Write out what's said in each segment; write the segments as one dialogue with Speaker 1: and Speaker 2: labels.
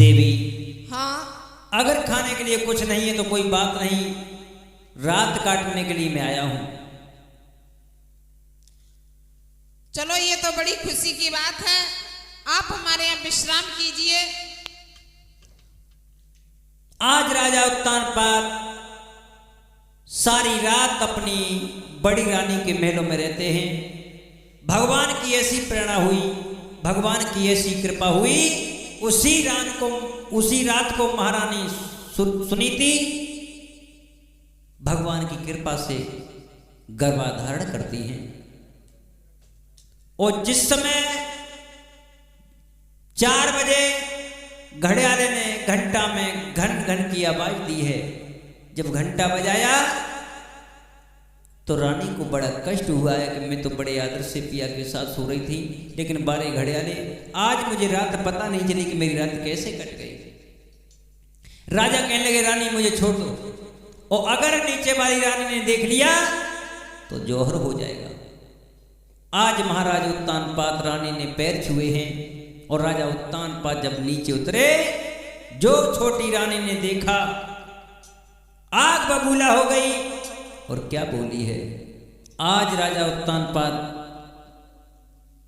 Speaker 1: देवी।
Speaker 2: हाँ।
Speaker 1: अगर खाने के लिए कुछ नहीं है तो कोई बात नहीं, रात काटने के लिए मैं आया हूं।
Speaker 2: चलो ये तो बड़ी खुशी की बात है, आप हमारे यहाँ विश्राम कीजिए।
Speaker 1: आज राजा उत्तानपाद सारी रात अपनी बड़ी रानी के महलों में रहते हैं। भगवान की ऐसी प्रेरणा हुई, भगवान की ऐसी कृपा हुई, उसी रात को महारानी सुनीति भगवान की कृपा से गर्भाधारण करती हैं। और जिस समय 4 बजे घड़ियाले ने घंटा में घन घन की आवाज दी है, जब घंटा बजाया तो रानी को बड़ा कष्ट हुआ है कि मैं तो बड़े आदर से पिया के साथ सो रही थी, लेकिन 12 घड़ियाले, आज मुझे रात पता नहीं चली कि मेरी रात कैसे कट गई। राजा कहने लगे रानी मुझे छोड़ दो, और अगर नीचे वाली रानी ने देख लिया तो जौहर हो जाएगा। आज महाराज उत्तानपाद रानी ने पैर छुए हैं, और राजा उत्तानपाद जब नीचे उतरे, जो छोटी रानी ने देखा आग बबूला हो गई, और क्या बोली है। आज राजा उत्तानपाद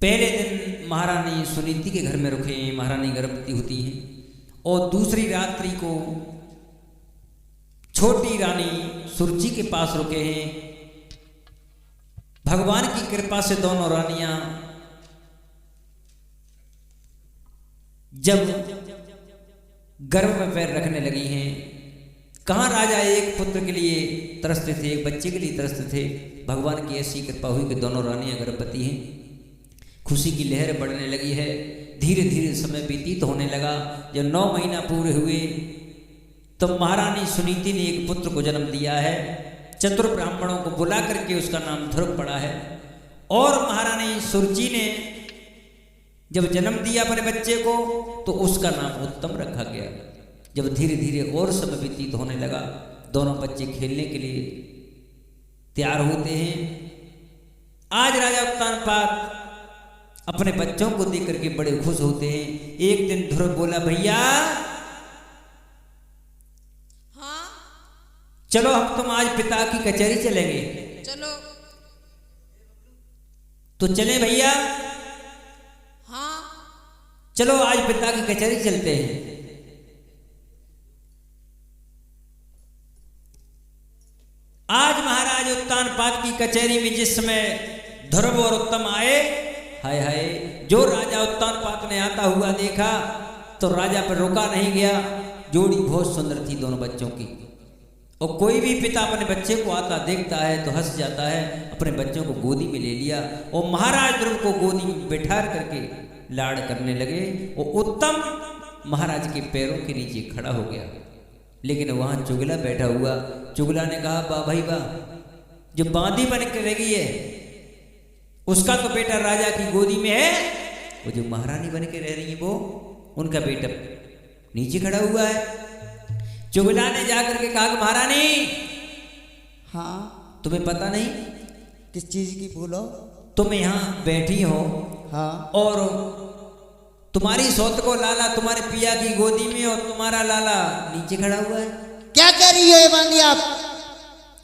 Speaker 1: पहले दिन महारानी सुनीति के घर में रुके हैं, महारानी गर्भवती होती हैं, और दूसरी रात्रि को छोटी रानी सुरजी के पास रुके हैं। भगवान की कृपा से दोनों रानियां जब गर्भ में पैर रखने लगी हैं, कहाँ राजा एक पुत्र के लिए तरसते थे, एक बच्चे के लिए तरसते थे। भगवान की ऐसी कृपा हुई कि दोनों रानियां गर्भवती हैं। खुशी की लहर बढ़ने लगी है, धीरे धीरे समय व्यतीत होने लगा। जब 9 महीना पूरे हुए तो महारानी सुनीति ने एक पुत्र को जन्म दिया है। चतुर ब्राह्मणों को बुला करके उसका नाम ध्रुव पड़ा है। और महारानी सुरजी ने जब जन्म दिया अपने बच्चे को तो उसका नाम उत्तम रखा गया। जब धीरे धीरे और समय व्यतीत होने लगा, दोनों बच्चे खेलने के लिए तैयार होते हैं। आज राजा उत्तानपाद अपने बच्चों को देख करके बड़े खुश होते हैं। एक दिन ध्रुव बोला भैया
Speaker 2: हाँ
Speaker 1: चलो हम तुम आज पिता की कचहरी चलेंगे।
Speaker 2: चलो।
Speaker 1: तो चले भैया।
Speaker 2: हाँ
Speaker 1: चलो आज पिता की कचहरी चलते हैं। आज महाराज उत्तानपाद की कचहरी में जिस समय ध्रुव और उत्तम आए, हाय हाय, जो राजा उत्तानपाद ने आता हुआ देखा तो राजा पर रुका नहीं गया। जोड़ी बहुत सुंदर थी दोनों बच्चों की, और कोई भी पिता अपने बच्चे को आता देखता है तो हंस जाता है। अपने बच्चों को गोदी में ले लिया और महाराज ध्रुव को गोदी में बैठा करके लाड़ करने लगे। और उत्तम महाराज के पैरों के नीचे खड़ा हो गया, लेकिन वहां चुगला बैठा हुआ। चुगला ने कहा वाह भाई वाह, जो बांदी बन के रह गई है उसका तो बेटा राजा की गोदी में है, वो जो महारानी बन के रह रही है वो उनका बेटा नीचे खड़ा हुआ है। चुगला ने जाकर के कहा महारानी
Speaker 3: हाँ
Speaker 1: तुम्हें पता नहीं
Speaker 3: किस चीज की बोलो।
Speaker 1: तुम यहाँ बैठी हो
Speaker 3: हाँ
Speaker 1: और तुम्हारी सौत को लाला तुम्हारे पिया की गोदी में और तुम्हारा लाला नीचे खड़ा हुआ है।
Speaker 3: क्या कह रही है बांदी आप?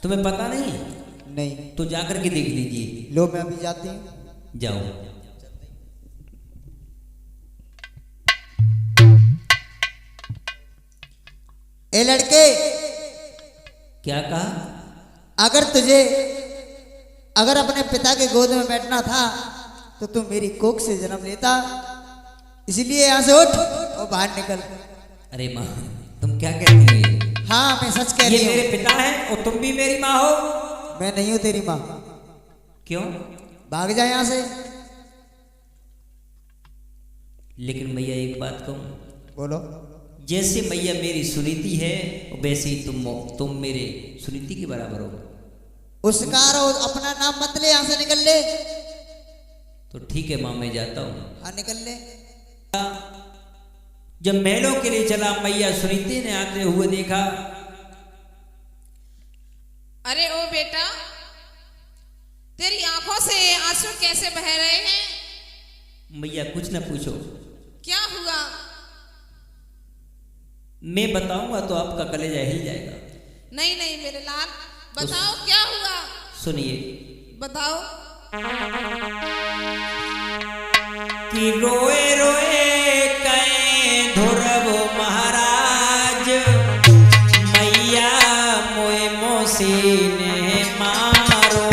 Speaker 1: तुम्हें पता नहीं?
Speaker 3: नहीं।
Speaker 1: तो जाकर के देख लीजिए।
Speaker 3: लो मैं अभी जाती हूँ।
Speaker 1: जाओ।
Speaker 3: ए लड़के,
Speaker 1: क्या कहा?
Speaker 3: अगर अपने पिता के गोद में बैठना था तो तुम मेरी कोख से जन्म लेता, इसलिए यहाँ से उठ और बाहर निकल।
Speaker 1: अरे माँ तुम क्या कहती हो?
Speaker 3: हाँ मैं सच कह रही हूँ।
Speaker 1: ये मेरे पिता हैं और तुम भी मेरी माँ हो।
Speaker 3: मैं नहीं हूँ तेरी माँ।
Speaker 1: क्यों?
Speaker 3: भाग जा यहाँ से।
Speaker 1: लेकिन मैया एक बात कहूँ।
Speaker 3: बोलो।
Speaker 1: जैसे मैया मेरी सुनीति है वैसे ही तुम मेरे सुनीति के बराबर हो।
Speaker 3: उसका अपना नाम मत ले, यहाँ से निकल ले।
Speaker 1: तो ठीक है माँ मैं जाता हूँ।
Speaker 3: हाँ निकल ले।
Speaker 1: जब महलों के लिए चला, मैया सुनीति ने आते हुए देखा।
Speaker 2: अरे ओ बेटा, तेरी आंखों से आंसू कैसे बह रहे हैं?
Speaker 1: मैया कुछ न पूछो।
Speaker 2: क्या हुआ?
Speaker 1: मैं बताऊंगा तो आपका कलेजा हिल जाएगा।
Speaker 2: नहीं नहीं मेरे लाल, बताओ क्या हुआ।
Speaker 1: सुनिए।
Speaker 2: बताओ।
Speaker 1: कि रोए रोए कहे धुरव महाराज, मैया मोए मोसी ने मारो।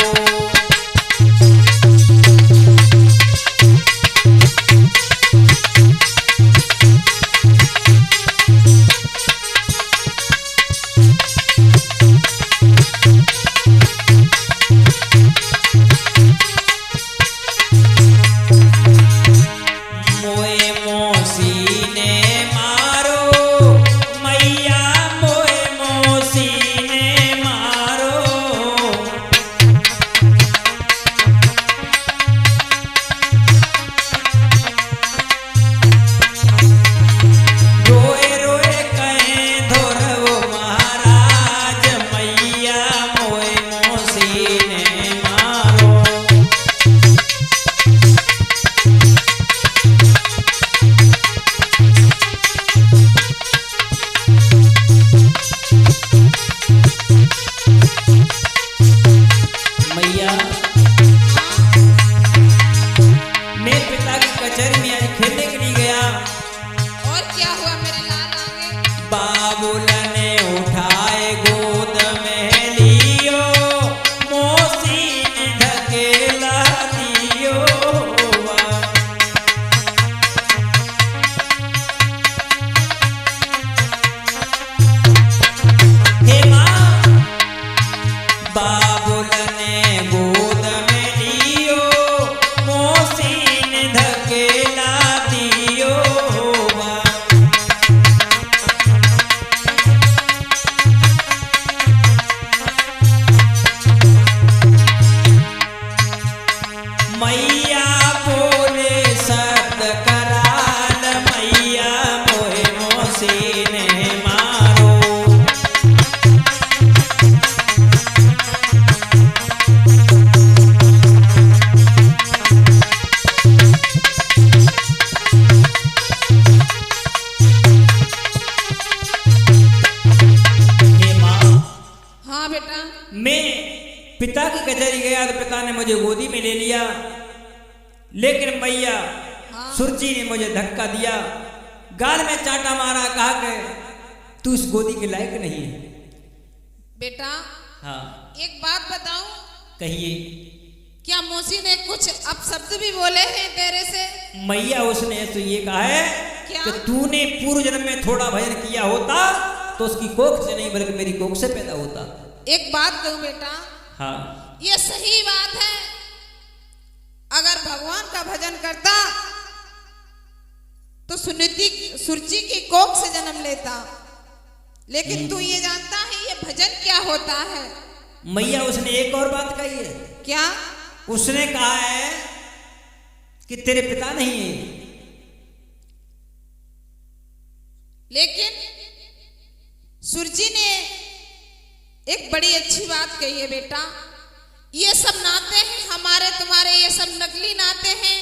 Speaker 1: पिता की कचहरी गया तो पिता ने मुझे गोदी में ले लिया, लेकिन मैया सुरची ने मुझे धक्का दिया, गाल में चांटा मारा, कहा कि तू इस गोदी के लायक नहीं है।
Speaker 2: बेटा
Speaker 1: हाँ
Speaker 2: एक बात बताऊं?
Speaker 1: कहिए।
Speaker 2: क्या मौसी ने कुछ अपशब्द भी बोले हैं तेरे से?
Speaker 1: मैया उसने तो ये कहा है कि तूने पूर्व जन्म में थोड़ा भजन किया होता तो उसकी कोख से नहीं बल्कि मेरी कोख से पैदा होता। एक बात कहूं बेटा,
Speaker 2: हाँ ये सही बात है, अगर भगवान का भजन करता तो सुरची की कोख से जन्म लेता, लेकिन तू ये जानता है ये भजन क्या होता है?
Speaker 1: मैया उसने एक और बात कही है।
Speaker 2: क्या?
Speaker 1: उसने कहा है कि तेरे पिता नहीं है,
Speaker 2: लेकिन सुरजी ने एक बड़ी अच्छी बात कही है बेटा, ये सब नाते हैं हमारे तुम्हारे, ये सब नकली नाते हैं,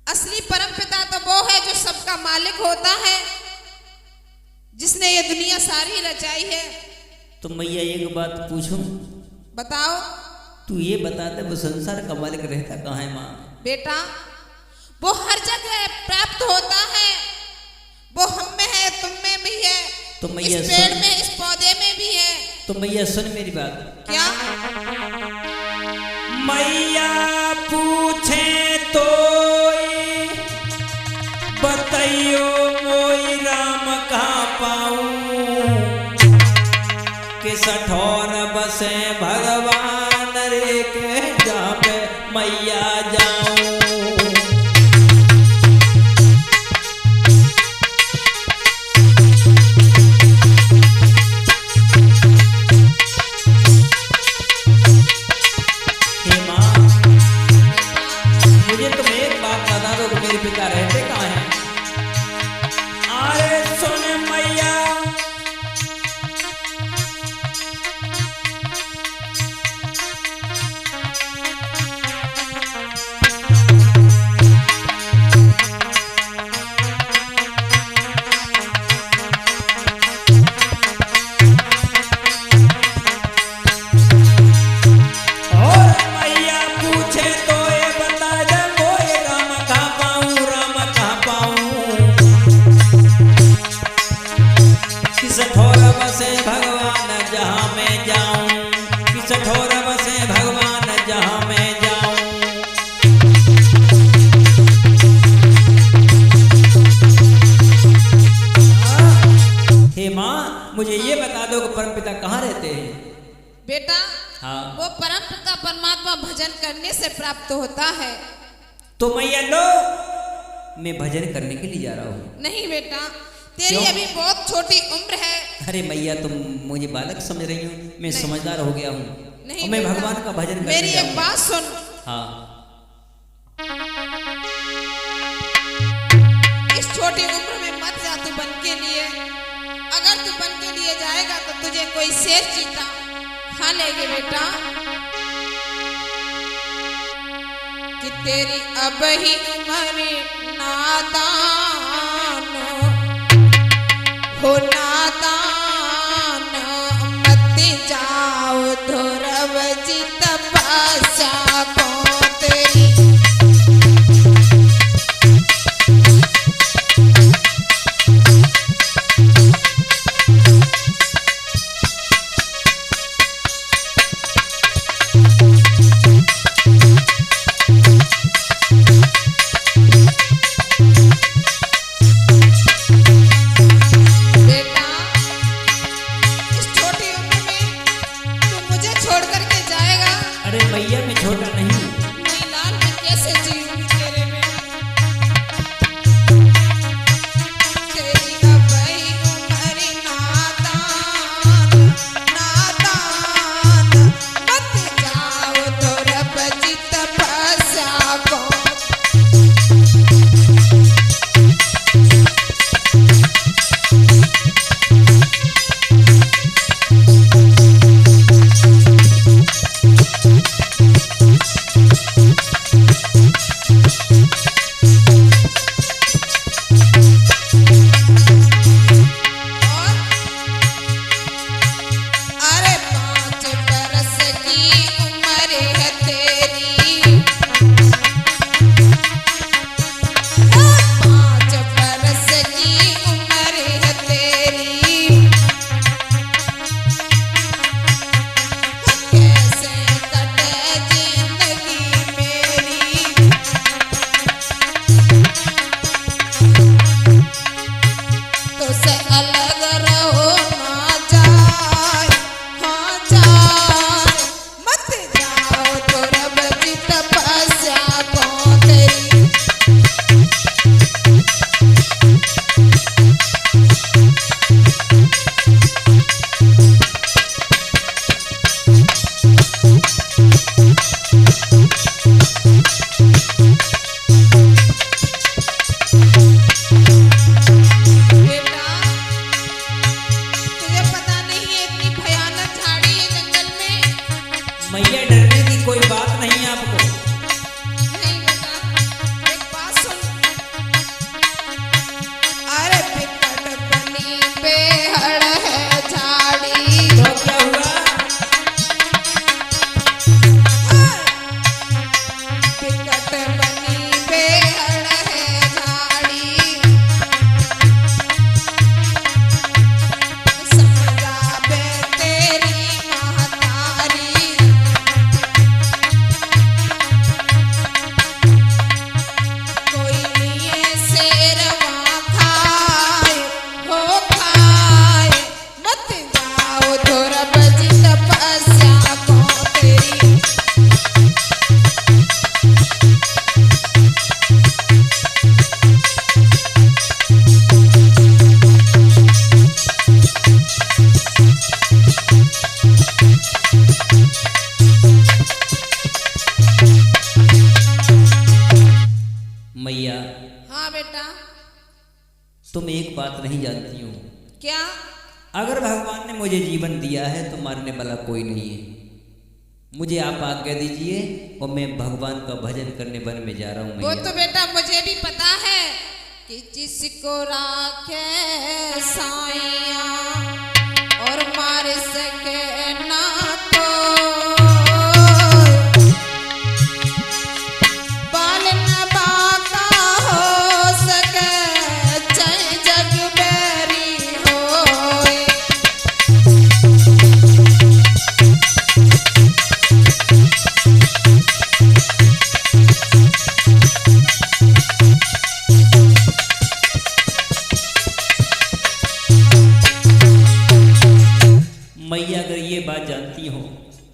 Speaker 2: असली परम पिता तो वो है जो सबका मालिक होता है, जिसने ये दुनिया सारी रचाई है।
Speaker 1: तो मैया एक बात पूछूं?
Speaker 2: बताओ।
Speaker 1: तू ये बता दे वो संसार का मालिक रहता कहाँ है माँ?
Speaker 2: बेटा वो हर जगह प्राप्त होता है, वो हम में है, तुम में भी है,
Speaker 1: तो मैया
Speaker 2: इस पेड़ में, इस पौधे में भी है।
Speaker 1: तो मैया सुन मेरी बात।
Speaker 2: क्या?
Speaker 1: मैया पूछे तो बताइयो मोई राम कहाँ पाऊं, कि सठौर बसे भगवान रे के जहाँ पे मैया जाऊं। पिता रहते कहाँ हैं? अरे सुन मैया बसे भगवान जहाँ मैं जाऊं, किस ठोर बसे भगवान जहाँ मैं जाऊं। हे माँ, मुझे ये बता दो कि परमपिता कहाँ रहते हैं?
Speaker 2: बेटा
Speaker 1: हाँ।
Speaker 2: वो परम पिता परमात्मा भजन करने से प्राप्त होता है।
Speaker 1: तो मैया लो, मैं भजन करने के लिए जा रहा हूँ।
Speaker 2: नहीं बेटा, तेरी
Speaker 1: क्यों?
Speaker 2: अभी बहुत छोटी उम्र है।
Speaker 1: अरे मैया, तुम मुझे बालक समझ रही हो, मैं समझदार हो गया हूँ
Speaker 2: नहीं
Speaker 1: और मैं
Speaker 2: बेटा,
Speaker 1: भगवान का भजन करने
Speaker 2: मेरी एक
Speaker 1: जाऊंगा।
Speaker 2: बात सुन।
Speaker 1: हाँ।
Speaker 2: इस छोटी उम्र में मत जा तू बन के लिए। अगर तू बन के लिए जाएगा तो तुझे कोई शेर चीता खा लेंगे बेटा। कि तेरी अब ही उम्र नादान हो, नादान मत जाओ ध्रुव जी तपस्या को तेरी।
Speaker 1: तुम एक बात नहीं जानती हो।
Speaker 2: क्या?
Speaker 1: अगर भगवान ने मुझे जीवन दिया है तो मारने वाला कोई नहीं है। मुझे आप आज्ञा दीजिए और मैं भगवान का भजन करने वन में जा रहा हूँ।
Speaker 2: वो तो बेटा मुझे भी पता है कि जिसको राखे साइया और मार सके ना तो बाल न बाका हो सके चाहे जग बैरी होए।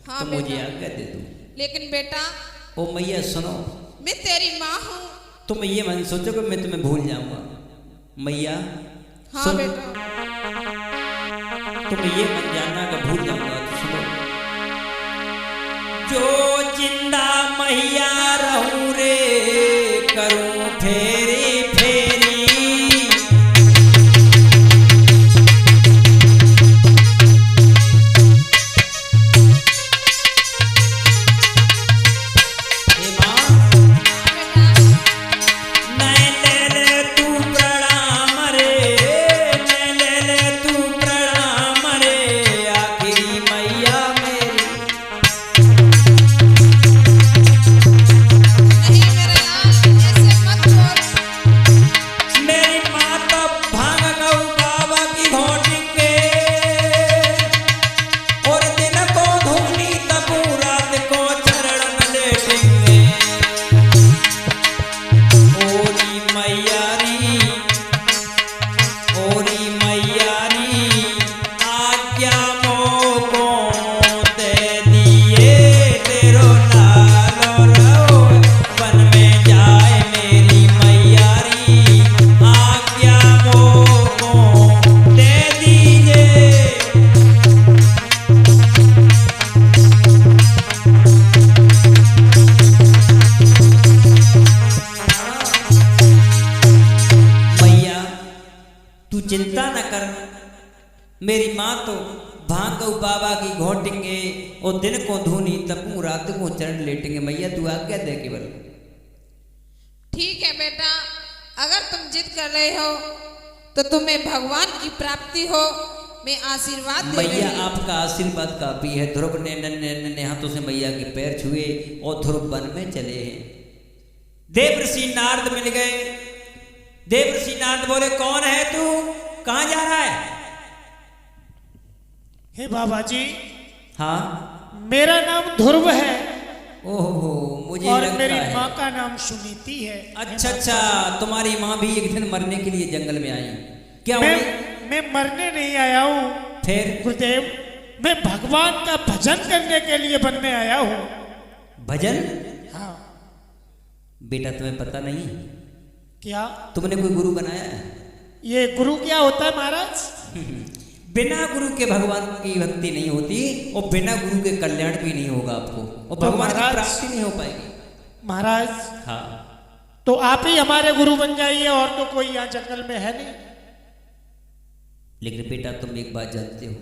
Speaker 2: हाँ
Speaker 1: तो मुझे
Speaker 2: बेटा।
Speaker 1: आज्ञा दे दो।
Speaker 2: लेकिन बेटा
Speaker 1: ओ मैया सुनो,
Speaker 2: मैं तेरी माँ हूँ।
Speaker 1: तुम ये मन सोचो कि मैं तुम्हें भूल जाऊंगा। मैया
Speaker 2: हाँ
Speaker 1: सुन,
Speaker 2: बेटा।
Speaker 1: तुम ये मन जानना कि भूल जाऊंगा। तो सुनो, जो जिंदा मैया रहूं रे करूं फेरी फेरी, चिंता न कर। मेरी माँ तो भांग बाबा की घोटेंगे और दिन को धूनी तपू रात को चरण लेटेंगे। मैया तू आज्ञा दे केवल।
Speaker 2: ठीक है बेटा, अगर तुम जिद कर रहे हो तो तुम्हें भगवान की प्राप्ति हो, मैं आशीर्वाद दे रही
Speaker 1: मैया
Speaker 2: हूँ।
Speaker 1: आपका आशीर्वाद काफी है। ध्रुव ने नन्हे हाथों से मैया के पैर छुए और ध्रुव वन में चले हैं। देवर्षि नारद मिल गए। देवर्षि नारद बोले, कौन है तू, कहां जा रहा है?
Speaker 4: हे बाबा जी,
Speaker 1: हाँ,
Speaker 4: मेरा नाम ध्रुव है
Speaker 1: ओहो, मुझे
Speaker 4: और
Speaker 1: लगता
Speaker 4: मेरी
Speaker 1: है।
Speaker 4: माँ का नाम सुनीति है।
Speaker 1: अच्छा अच्छा, तुम्हारी माँ भी एक दिन मरने के लिए जंगल में आई क्या?
Speaker 4: मैं मरने नहीं आया हूँ
Speaker 1: फिर
Speaker 4: गुरुदेव, मैं भगवान का भजन करने के लिए वन में आया हूँ।
Speaker 1: भजन?
Speaker 4: हाँ।
Speaker 1: बेटा तुम्हें पता नहीं,
Speaker 4: क्या
Speaker 1: तुमने कोई गुरु बनाया है?
Speaker 4: ये गुरु क्या होता है महाराज?
Speaker 1: बिना गुरु के भगवान की भक्ति नहीं होती और बिना गुरु के कल्याण भी नहीं होगा आपको, और
Speaker 4: तो
Speaker 1: भगवान की
Speaker 4: महाराज-
Speaker 1: प्राप्ति नहीं हो पाएगी।
Speaker 4: महाराज,
Speaker 1: हाँ,
Speaker 4: तो आप ही हमारे गुरु बन जाइए, और तो कोई यहाँ जंगल में है नहीं।
Speaker 1: लेकिन बेटा तुम एक बात जानते हो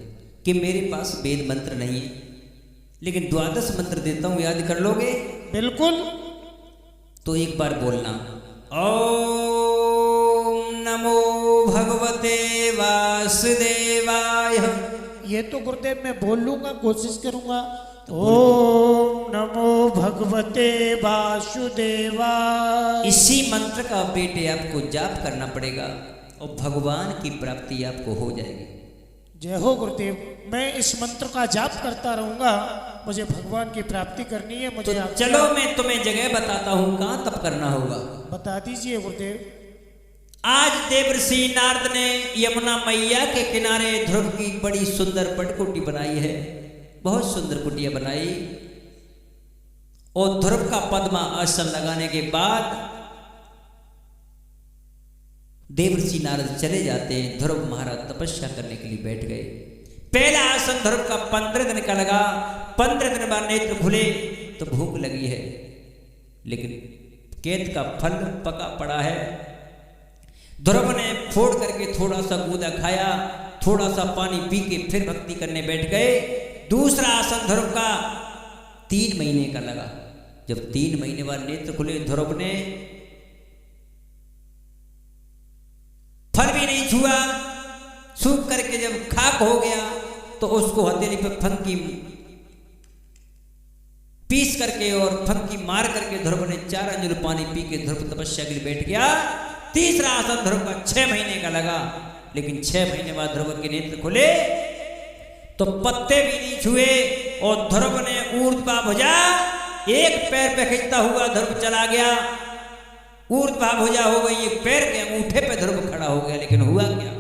Speaker 1: कि मेरे पास वेद मंत्र नहीं है, लेकिन 12 मंत्र देता हूं, याद कर लोगे?
Speaker 4: बिल्कुल।
Speaker 1: तो एक बार बोलना, ओम नमो भगवते वासुदेवाय।
Speaker 4: ये तो गुरुदेव मैं बोल लूंगा, कोशिश करूंगा। ओम नमो भगवते वासुदेवाय।
Speaker 1: इसी मंत्र का बेटे आपको जाप करना पड़ेगा और भगवान की प्राप्ति आपको हो जाएगी।
Speaker 4: जय हो गुरुदेव, मैं इस मंत्र का जाप करता रहूंगा, मुझे भगवान की प्राप्ति करनी है।
Speaker 1: तो
Speaker 4: मुझे आप
Speaker 1: चलो मैं तुम्हें जगह बताता हूँ कहाँ तप करना होगा।
Speaker 4: बता दीजिए गुरुदेव।
Speaker 1: आज देवर्षि नारद ने यमुना मैया के किनारे ध्रुव की बड़ी सुंदर पटकुटी बनाई है, बहुत सुंदर कुटिया बनाई, और ध्रुव का पद्मा आसन लगाने के बाद देवर्षि नारद चले जाते हैं। ध्रुव महाराज तपस्या करने के लिए बैठ गए। पहला आसन ध्रुव का 15 दिन का लगा। 15 दिन बाद नेत्र खुले तो भूख लगी है, लेकिन केत का फल पका पड़ा है। ध्रुव ने फोड़ करके थोड़ा सा गूदा खाया, थोड़ा सा पानी पी के फिर भक्ति करने बैठ गए। दूसरा आसन ध्रुव का 3 महीने का लगा। जब 3 महीने बाद नेत्र खुले, ध्रुव ने फल भी नहीं छुआ, सूख करके जब खाक हो गया तो उसको हथेली पे फंकी पीस करके और फंकी मार करके ध्रुव ने 4 अंजुल पानी पी के ध्रुव तपस्या के लिए बैठ गया। तीसरा आसन ध्रुव का 6 महीने का लगा, लेकिन 6 महीने बाद ध्रुव के नेत्र खुले तो पत्ते भी नहीं छुए, और ध्रुव ने ऊर्ध्वा भुजा एक पैर पे खींचता हुआ ध्रुव चला गया। ऊर्ध्वा भुजा हो गई, एक पैर के अंगूठे पे ध्रुव खड़ा हो गया। लेकिन हुआ क्या?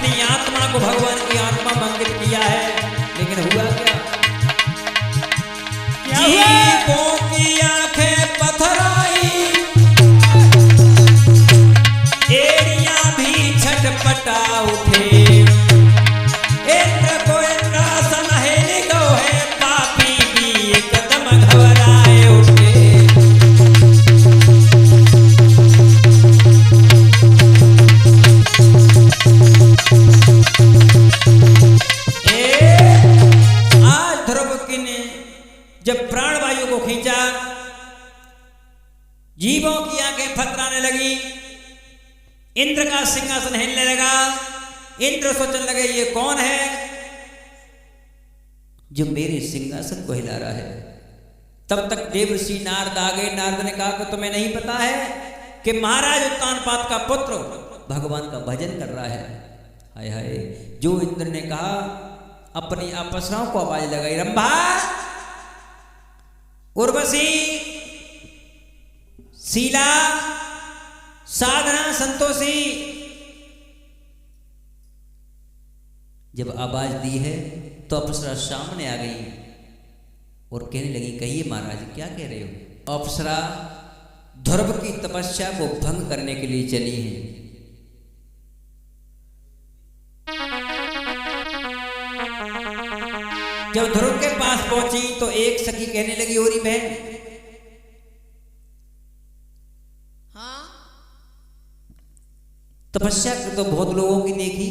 Speaker 1: अपनी आत्मा को भगवान की आत्मा में अंकित किया है, लेकिन हुआ क्या? जीवों की आंखें पथराई, एड़ियां भी छटपटा उठे। इंद्र को इंद्रासन हेले गो है, पापी भी एकदम घबराए उठे। आज ध्रुवकी ने जब प्राणवायु को खींचा, जीवों की आंखें फतराने लगी, इंद्र का सिंहासन हिलने लगा। इंद्र सोचने लगे ये कौन है जो मेरे सिंहासन को हिला रहा है। तब तक देवर्षि नारद आ गए। नारद ने कहा कि तुम्हें नहीं पता है कि महाराज उत्तानपाद का पुत्र भगवान का भजन कर रहा है। हाय हाय, जो इंद्र ने कहा अपनी अप्सराओं को आवाज लगाई, रंभा, उर्वशी, शीला, साधना, संतोषी, जब आवाज दी है तो अप्सरा सामने आ गई और कहने लगी, कहिए महाराज क्या कह रहे हो? अप्सरा ध्रुव की तपस्या को भंग करने के लिए चली है। जब ध्रुव के पास पहुंची तो एक सखी कहने लगी, होरी बहन,
Speaker 2: हाँ
Speaker 1: तपस्या तो बहुत लोगों की देखी,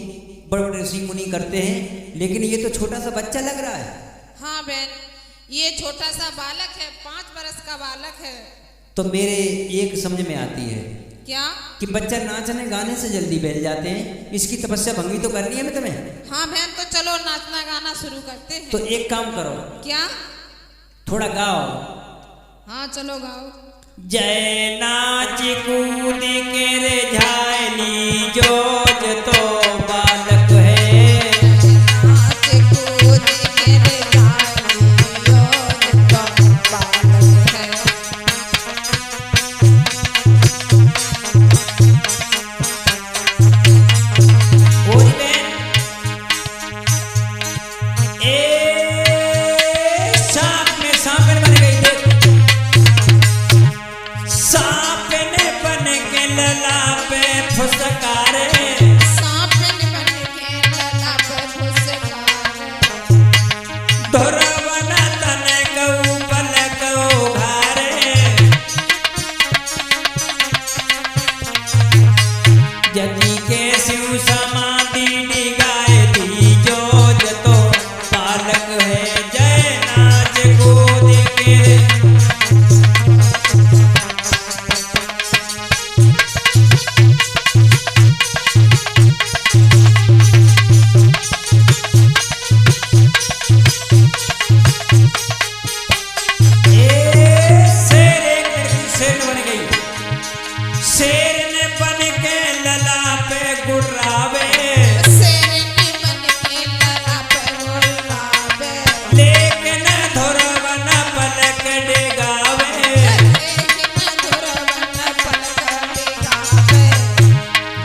Speaker 1: बड़े बड़े ऋषि मुनि करते हैं, लेकिन ये तो छोटा सा बच्चा लग रहा है।
Speaker 2: हाँ बहन, ये छोटा सा बालक है, 5 बरस का बालक है।
Speaker 1: तो मेरे एक समझ में आती है
Speaker 2: क्या?
Speaker 1: कि बच्चा नाचने गाने से जल्दी बैठ जाते हैं, इसकी तपस्या भंगी तो करनी है मैं तुम्हें।
Speaker 2: हाँ बहन, तो चलो नाचना गाना शुरू करते हैं।
Speaker 1: तो एक काम करो,
Speaker 2: क्या?
Speaker 1: थोड़ा गाओ।
Speaker 2: हाँ चलो गाओ।
Speaker 1: जय नाच कूद के रे झायली जोज तो बालक है,
Speaker 2: नाच कूद के रे झायली जोज तो बालक है।
Speaker 1: और बहन, ए सांप में सांप बन गई, देख सांप ने बन के लला पे फुसकारे,
Speaker 2: सांप ने बन के लला पे फुसकारे,
Speaker 1: ध्रुवन तन गऊ पलक उघारे, जति के शिव समाधि निगाए दी जोज तो बालक है। जय नाच कूद के शेर बन गई, शेर ने बन के लला पे गुर्रावे,
Speaker 2: शेर ने बन के लला पे गुर्रावे,
Speaker 1: लेकिन ध्रुवन पलक डिगावे,
Speaker 2: लेकिन ध्रुवन पलक डिगावे,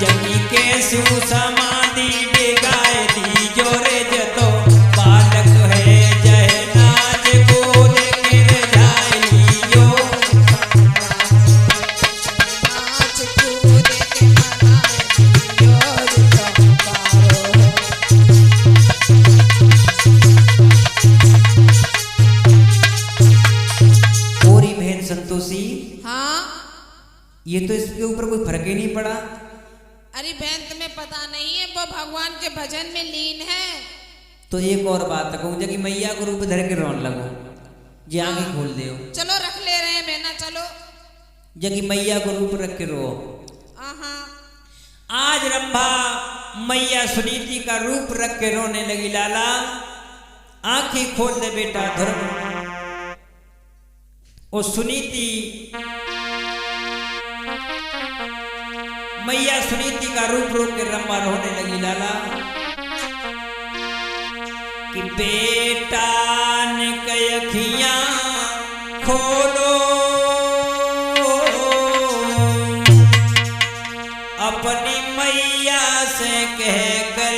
Speaker 1: जगी के शिव समाधि डिगाए दी जोरे जतो बालक है। जय नाच कूद के रे झायली जो,
Speaker 2: नाच कूद के मनाए जोज तो पारो है।
Speaker 1: पूरी बहन संतोषी,
Speaker 2: हाँ
Speaker 1: ये तो इसके ऊपर कोई फर्क ही नहीं पड़ा।
Speaker 2: अरे बहन तुम्हें पता नहीं है, वो भगवान के भजन में लीन है।
Speaker 1: तो एक और बात कहूँ, जब मैया को रूप धर के रोन लगो, जे आंखें खोल दे,
Speaker 2: चलो रख ले रहे हैं बहना, चलो।
Speaker 1: जगी मैया को रूप रख के रो।
Speaker 2: आहा,
Speaker 1: आज रंभा मैया सुनीति का रूप रख के रोने लगी। लाला आंखें खोल दे बेटा ध्रुव। ओ सुनीति, मैया सुनीति का रूप रोक के रंभा रोने लगी। लाला कि बेटा ने कई अखियां खोलो, अपनी मैया से कह कर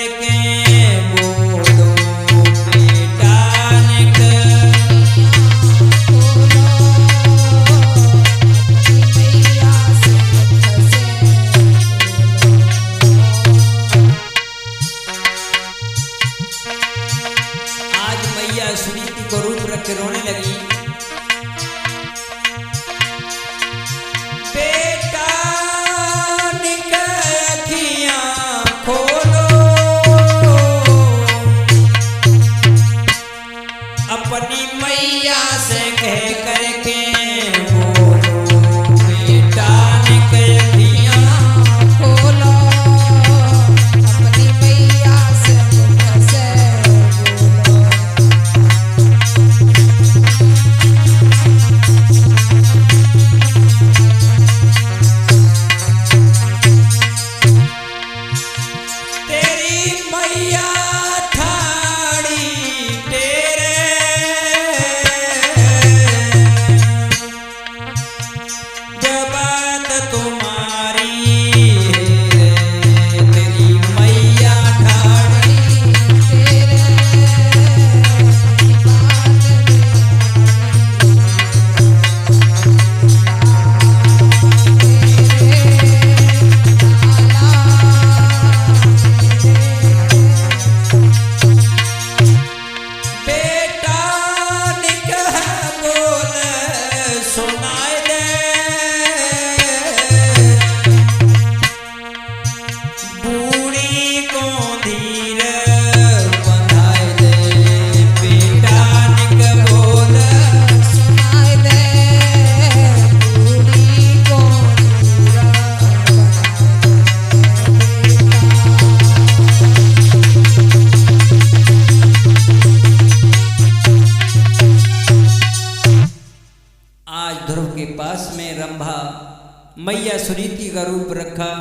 Speaker 1: मैया सुनीति का रूप रखा,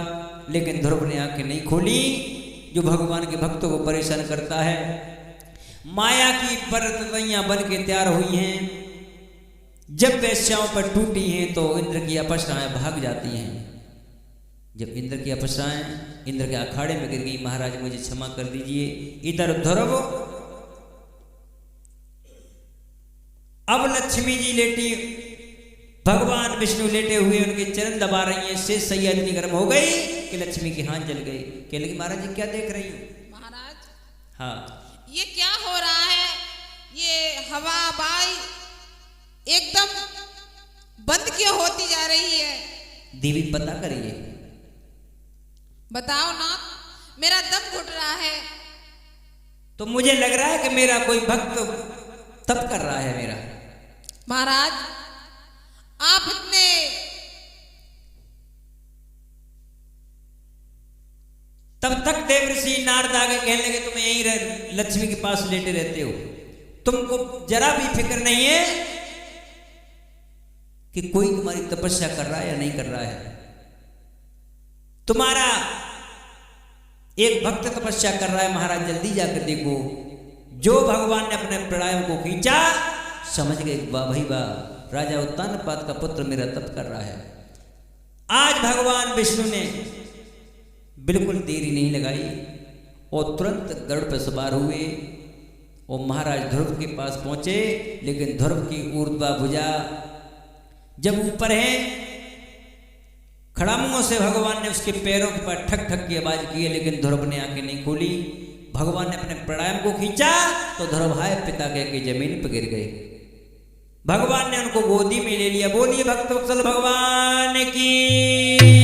Speaker 1: लेकिन ध्रुव ने आंखें नहीं खोली। जो भगवान के भक्तों को परेशान करता है, माया की परतैयां बन के तैयार हुई हैं। जब वेश्याओं पर टूटी हैं तो इंद्र की अप्सराएं भाग जाती हैं। जब इंद्र की अप्सराएं इंद्र के अखाड़े में गिर गई, महाराज मुझे क्षमा कर दीजिए। इधर ध्रुव, अब लक्ष्मी जी लेटी, भगवान विष्णु लेटे हुए उनके चरण दबा रही हैं। शेष सैया इतनी गर्म हो गई कि लक्ष्मी के हाथ जल गए। कह लगी महाराज जी क्या देख रही हूँ?
Speaker 2: महाराज
Speaker 1: हाँ,
Speaker 2: ये क्या हो रहा है? ये हवा बाई एकदम बंद क्यों होती जा रही है?
Speaker 1: देवी पता करिए।
Speaker 2: बताओ ना, मेरा दम घुट रहा है।
Speaker 1: तो मुझे लग रहा है कि मेरा कोई भक्त तप कर रहा है मेरा।
Speaker 2: महाराज आप इतने
Speaker 1: तब तक देवर्षि नारद आगे कहने लगे तुम यहीं लक्ष्मी के पास लेटे रहते हो, तुमको जरा भी फिक्र नहीं है कि कोई तुम्हारी तपस्या कर रहा है या नहीं कर रहा है। तुम्हारा एक भक्त तपस्या कर रहा है महाराज, जल्दी जाकर देखो। जो भगवान ने अपने प्राणायाम को खींचा, समझ गए वाह भाई वाह, राजा उत्तानपाद का पुत्र मेरा तप कर रहा है। आज भगवान विष्णु ने बिल्कुल देरी नहीं लगाई और तुरंत गरुड़ पर सवार हुए और महाराज ध्रुव के पास पहुंचे। लेकिन ध्रुव की ऊर्ध्वा भुजा जब ऊपर है, खड़ामुओं से भगवान ने उसके पैरों के पास ठक ठक की आवाज की है, लेकिन ध्रुव ने आंखें नहीं खोली। भगवान ने अपने प्राणायाम को खींचा तो ध्रुव हाय पिता कह के जमीन पर गिर गए। भगवान ने उनको गोदी में ले लिया। बोलिए भक्तवत्सल भगवान की।